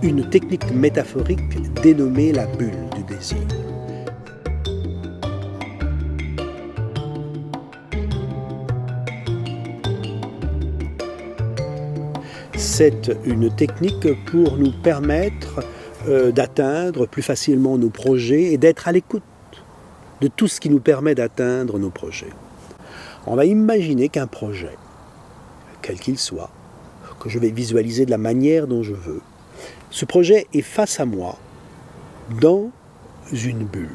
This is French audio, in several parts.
une technique métaphorique dénommée la bulle du désir. C'est une technique pour nous permettre d'atteindre plus facilement nos projets et d'être à l'écoute de tout ce qui nous permet d'atteindre nos projets. On va imaginer qu'un projet, quel qu'il soit, que je vais visualiser de la manière dont je veux, ce projet est face à moi dans une bulle.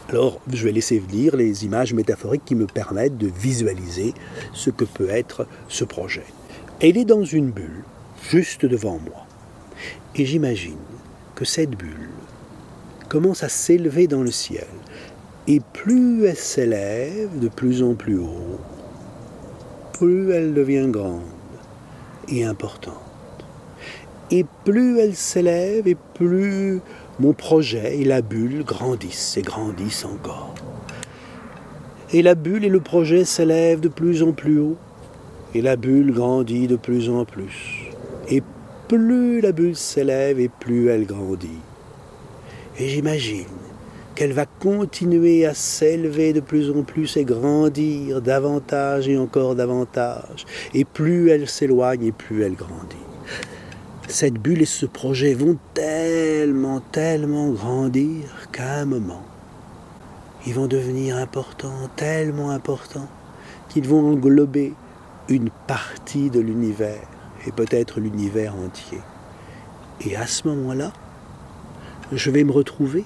Alors, je vais laisser venir les images métaphoriques qui me permettent de visualiser ce que peut être ce projet. Et il est dans une bulle, juste devant moi. Et j'imagine que cette bulle commence à s'élever dans le ciel. Et plus elle s'élève de plus en plus haut, plus elle devient grande et importante. Et plus elle s'élève et plus mon projet et la bulle grandissent et grandissent encore. Et la bulle et le projet s'élèvent de plus en plus haut. Et la bulle grandit de plus en plus. Et plus la bulle s'élève et plus elle grandit. Et j'imagine qu'elle va continuer à s'élever de plus en plus et grandir davantage et encore davantage. Et plus elle s'éloigne et plus elle grandit. Cette bulle et ce projet vont tellement grandir qu'à un moment, ils vont devenir importants, tellement importants, qu'ils vont englober une partie de l'univers, et peut-être l'univers entier. Et à ce moment-là, je vais me retrouver,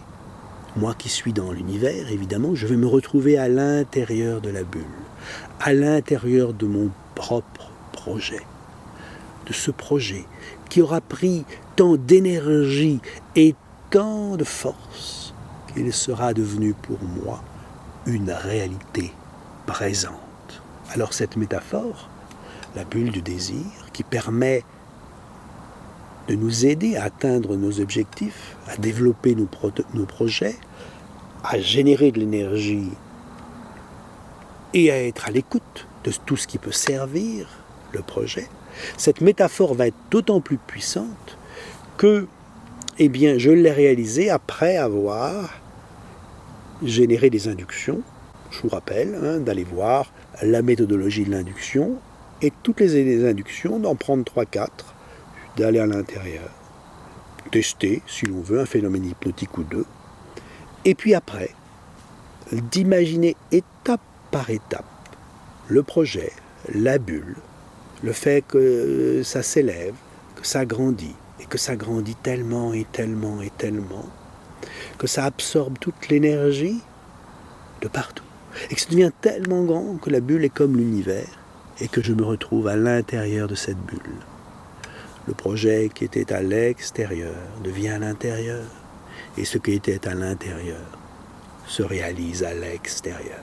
moi qui suis dans l'univers, évidemment, je vais me retrouver à l'intérieur de la bulle, à l'intérieur de mon propre projet, de ce projet qui aura pris tant d'énergie et tant de force qu'il sera devenu pour moi une réalité présente. Alors cette métaphore, la bulle du désir, qui permet de nous aider à atteindre nos objectifs, à développer nos projets, à générer de l'énergie et à être à l'écoute de tout ce qui peut servir le projet, cette métaphore va être d'autant plus puissante que je l'ai réalisée après avoir généré des inductions. Je vous rappelle d'aller voir la méthodologie de l'induction et toutes les inductions, d'en prendre 3-4, d'aller à l'intérieur, tester, si l'on veut, un phénomène hypnotique ou deux, et puis après, d'imaginer étape par étape le projet, la bulle, le fait que ça s'élève, que ça grandit, et que ça grandit tellement et tellement et tellement, que ça absorbe toute l'énergie de partout, et que ça devient tellement grand que la bulle est comme l'univers, et que je me retrouve à l'intérieur de cette bulle. Le projet qui était à l'extérieur devient à l'intérieur, et ce qui était à l'intérieur se réalise à l'extérieur.